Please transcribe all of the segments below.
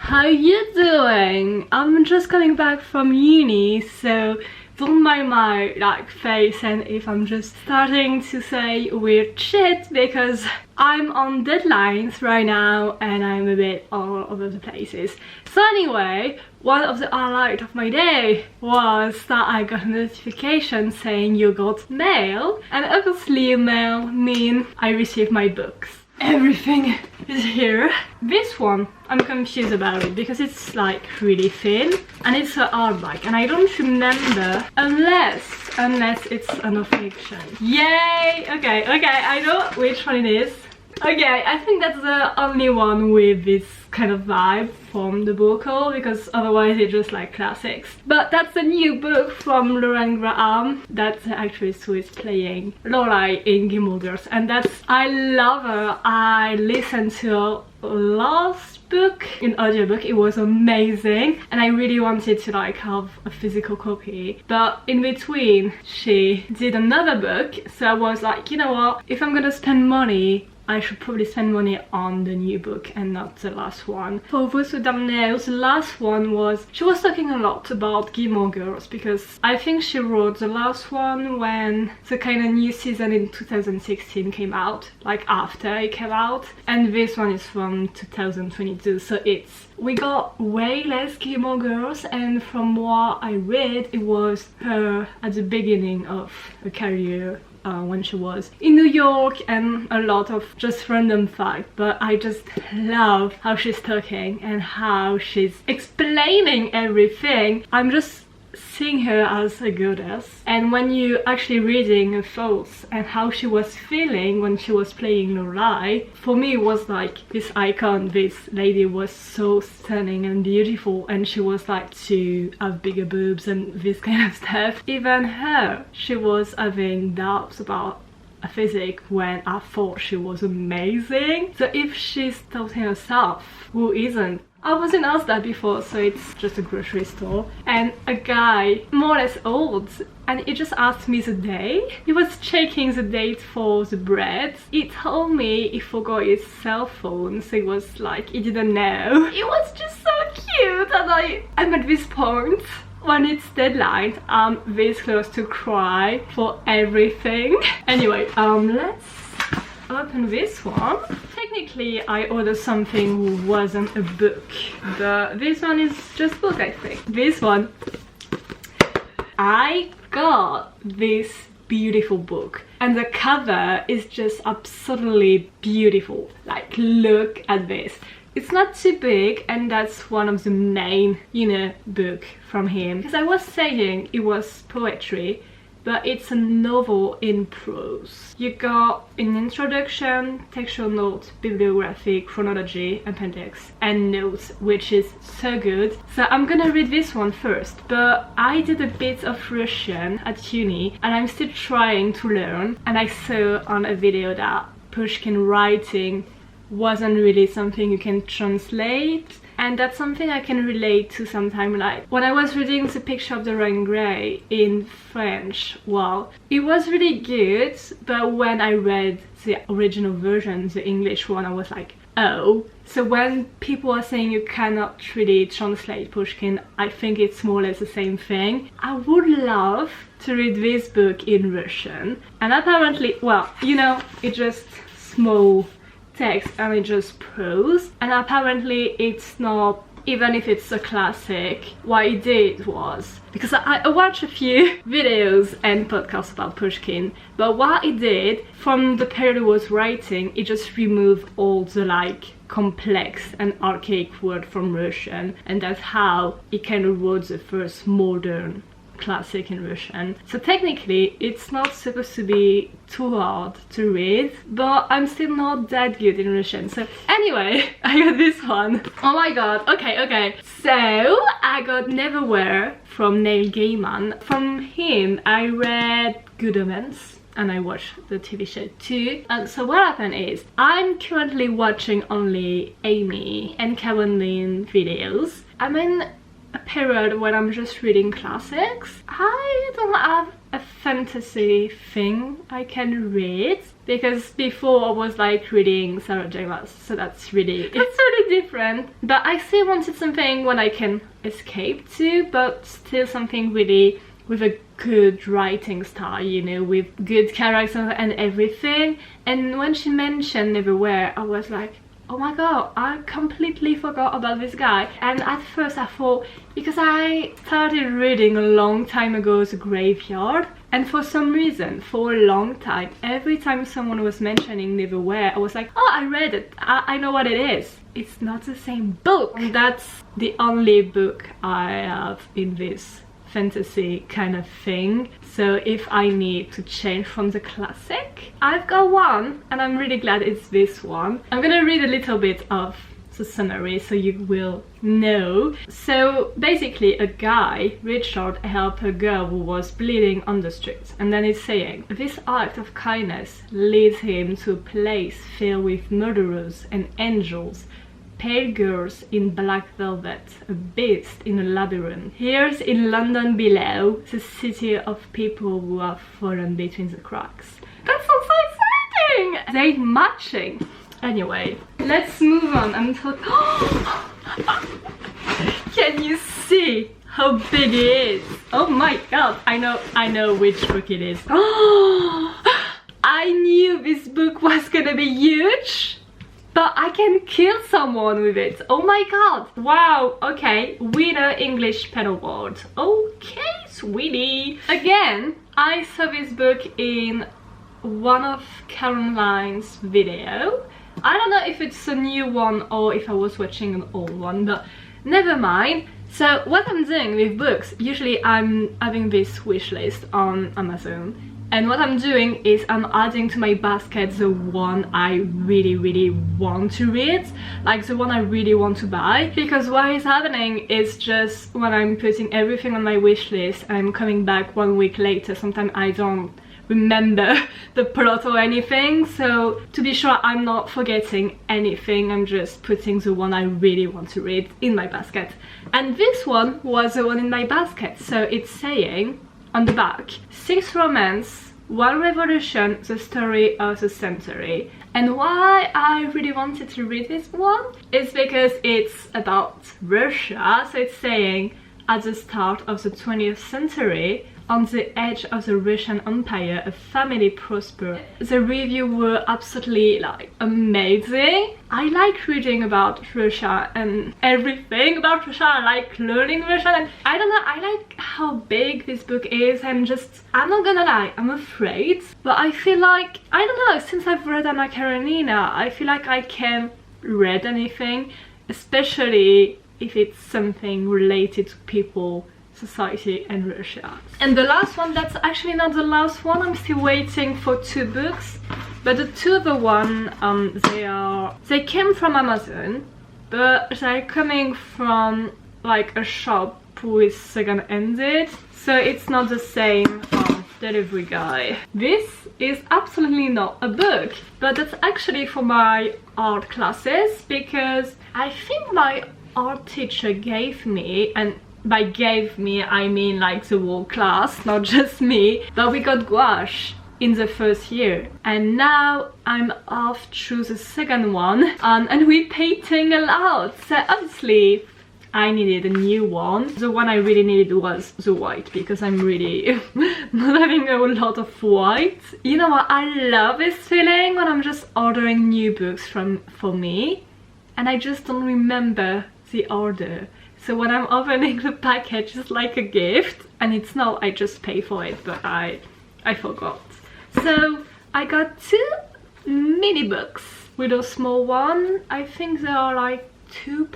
How you doing? I'm just coming back from uni, so don't mind my like face and if I'm just starting to say weird shit because I'm on deadlines right now and I'm a bit all over the places. So anyway, one of the highlights of my day was that I got a notification saying you got mail, and obviously mail means I received my books. Everything is here. This one, I'm confused about it because it's like really thin and it's a hardback and I don't remember unless it's a non-fiction. Yay! Okay, I know which one it is. Okay, I think that's the only one with this kind of vibe from the bookhaul because otherwise it's just like classics. But that's a new book from Lauren Graham. That's the actress who is playing Lorelai in Gilmore Girls, and I love her. I listened to her last book in audiobook. It was amazing and I really wanted to like have a physical copy, but in between she did another book, so I was like, you know what, if I'm gonna spend money I should probably spend money on the new book and not the last one. For those who don't know, the last one was, she was talking a lot about Gilmore Girls because I think she wrote the last one when the kind of new season in 2016 came out, like after it came out, and this one is from 2022, so we got way less Gilmore Girls, and from what I read it was her at the beginning of her career when she was in New York, and a lot of just random facts, but I just love how she's talking and how she's explaining everything. I'm just seeing her as a goddess, and when you actually reading her thoughts and how she was feeling when she was playing Lorelai, for me it was like this icon. This lady was so stunning and beautiful, and she was like to have bigger boobs and this kind of stuff. Even her, she was having doubts about a physique when I thought she was amazing. So if she's doubting herself, who isn't? I wasn't asked that before, so it's just a grocery store, and a guy more or less old, and he just asked me the day. He was checking the date for the bread. He told me he forgot his cell phone, so he was like, he didn't know. It was just so cute, and I'm at this point when it's deadline, I'm this close to cry for everything. Anyway, let's open this one. Technically I ordered something who wasn't a book, but this one is just book, I think. This one, I got this beautiful book and the cover is just absolutely beautiful. Like, look at this. It's not too big, and that's one of the main, book from him. Because I was saying it was poetry, but it's a novel in prose. You got an introduction, textual note, bibliography, chronology, appendix, and notes, which is so good. So I'm gonna read this one first, but I did a bit of Russian at uni and I'm still trying to learn, and I saw on a video that Pushkin writing wasn't really something you can translate, and that's something I can relate to sometimes. Like when I was reading The Picture of Dorian Gray in French, wow, it was really good, but when I read the original version, the English one, I was like, oh. So when people are saying you cannot really translate Pushkin, I think it's more or less the same thing. I would love to read this book in Russian, and apparently, well, it's just small text and it's just prose, and apparently it's not, even if it's a classic. What he did was, because I watched a few videos and podcasts about Pushkin, but what he did from the period he was writing, he just removed all the like complex and archaic word from Russian, and that's how he kind of wrote the first modern classic in Russian. So technically it's not supposed to be too hard to read, but I'm still not that good in Russian. So anyway, I got this one. Oh my god, okay. So I got Neverwhere from Neil Gaiman. From him I read Good Omens, and I watched the TV show too. And so what happened is, I'm currently watching only Amy and Caroline videos. I'm in a period when I'm just reading classics. I don't have a fantasy thing I can read, because before I was like reading Sarah J. Maas, so that's really different. But I still wanted something when I can escape to, but still something really with a good writing style, you know, with good characters and everything. And when she mentioned Neverwhere, I was like, oh my god, I completely forgot about this guy. And at first I thought, because I started reading a long time ago The Graveyard, and for some reason, for a long time, every time someone was mentioning Neverwhere, I was like, oh, I read it, I know what it is. It's not the same book. And that's the only book I have in this fantasy kind of thing. So if I need to change from the classic, I've got one, and I'm really glad it's this one. I'm gonna read a little bit of the summary so you will know. So basically, a guy, Richard, helped a girl who was bleeding on the street, and then he's saying this act of kindness leads him to a place filled with murderers and angels, pale girls in black velvet, a beast in a labyrinth. Here's in London below, the city of people who have fallen between the cracks. That sounds so exciting! They're matching. Anyway, let's move on. I'm talking. Can you see how big it is? Oh my god! I know which book it is. I knew this book was gonna be huge, but I can kill someone with it. Oh my god. Wow. Okay. Winner English Pen Award. Okay, sweetie. Again, I saw this book in one of Caroline's video. I don't know if it's a new one or if I was watching an old one, but never mind. So what I'm doing with books, usually I'm having this wish list on Amazon, and what I'm doing is I'm adding to my basket the one I really want to read, like the one I really want to buy. Because what is happening is just when I'm putting everything on my wish list, I'm coming back 1 week later, sometimes I don't remember the plot or anything, so to be sure I'm not forgetting anything, I'm just putting the one I really want to read in my basket. And this one was the one in my basket, so it's saying on the back, 6 romance, 1 revolution, the story of the century. And why I really wanted to read this one is because it's about Russia. So it's saying at the start of the 20th century, on the edge of the Russian Empire, a family prospered. The reviews were absolutely like amazing. I like reading about Russia and everything about Russia. I like learning Russian, and I don't know, I like how big this book is, and just, I'm not gonna lie, I'm afraid, but I feel like, I don't know, since I've read Anna Karenina, I feel like I can read anything, especially if it's something related to people, society and Russia. And the last one, that's actually not the last one, I'm still waiting for 2 books, but the 2 other one, they came from Amazon, but they're coming from like a shop who is second-handed, so it's not the same delivery guy. This is absolutely not a book, but that's actually for my art classes, because I think my art teacher gave me, and by gave me I mean like the whole class, not just me, but we got gouache in the first year, and now I'm off through the second one, and we're painting a lot, so obviously I needed a new one. The one I really needed was the white, because I'm really not having a lot of white. You know what, I love this feeling when I'm just ordering new books for me and I just don't remember the order. So when I'm opening the package, it's like a gift, and it's not, I just pay for it, but I forgot. So I got 2 mini books with a small one. I think they are like £2.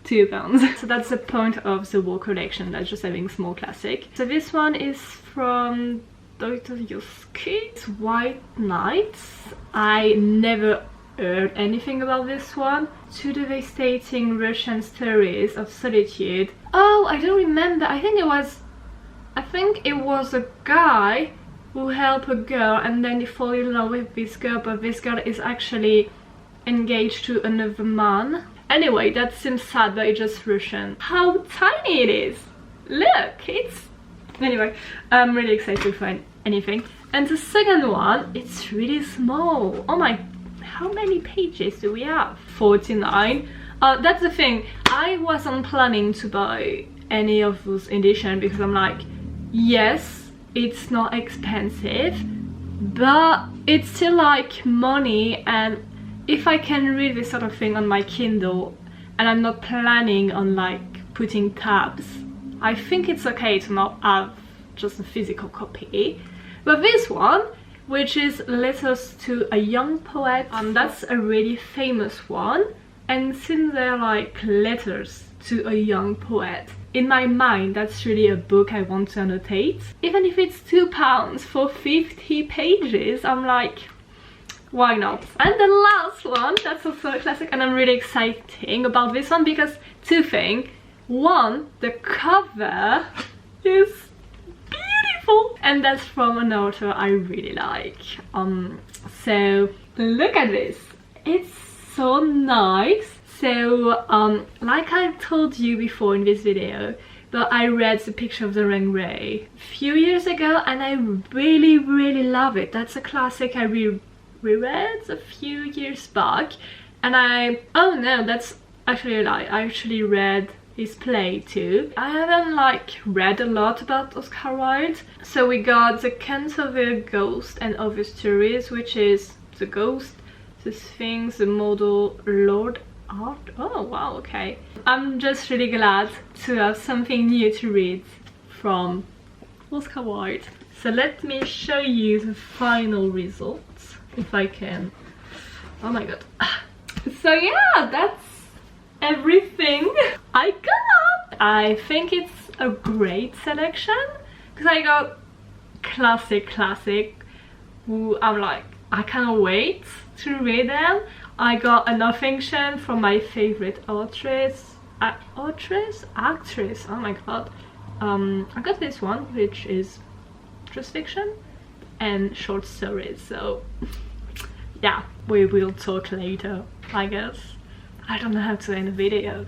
£2. So that's the point of the whole collection, that's just having small classic. So this one is from Dostoyesky. It's White Nights. I never heard anything about this one. 2 devastating Russian stories of solitude. Oh, I don't remember. I think it was a guy who helped a girl, and then he fall in love with this girl, but this girl is actually engaged to another man. Anyway, that seems sad, but it's just Russian. How tiny it is! Look, it's... Anyway, I'm really excited to find anything. And the second one, it's really small. Oh my, how many pages do we have? 49. That's the thing, I wasn't planning to buy any of those editions because I'm like, yes, it's not expensive, but it's still like money, and if I can read this sort of thing on my Kindle and I'm not planning on like putting tabs, I think it's okay to not have just a physical copy. But this one, which is Letters to a Young Poet, that's a really famous one, and since they're like letters to a young poet, in my mind that's really a book I want to annotate. Even if it's £2 for 50 pages, I'm like, why not? And the last one, that's also a classic, and I'm really excited about this one because two things. One, the cover is beautiful, and that's from an author I really like. So look at this, it's so nice. So like I told you before in this video, but I read The Picture of Dorian Gray a few years ago and I really love it. That's a classic I reread a few years back, and oh no, that's actually a lie, I actually read his play too. I haven't like read a lot about Oscar Wilde. So we got The Canterville Ghost and Other Stories, which is the ghost, the Sphinx, the model, Lord Art. Oh wow, okay. I'm just really glad to have something new to read from Oscar Wilde. So let me show you the final results, if I can. Oh my god. So yeah, that's everything I got. I think it's a great selection because I got classic who I'm like, I cannot wait to read them. I got A Nothington from my favorite actress, oh my god. I got this one, which is just fiction and short stories, so yeah, we will talk later, I guess. I don't know how to end a video.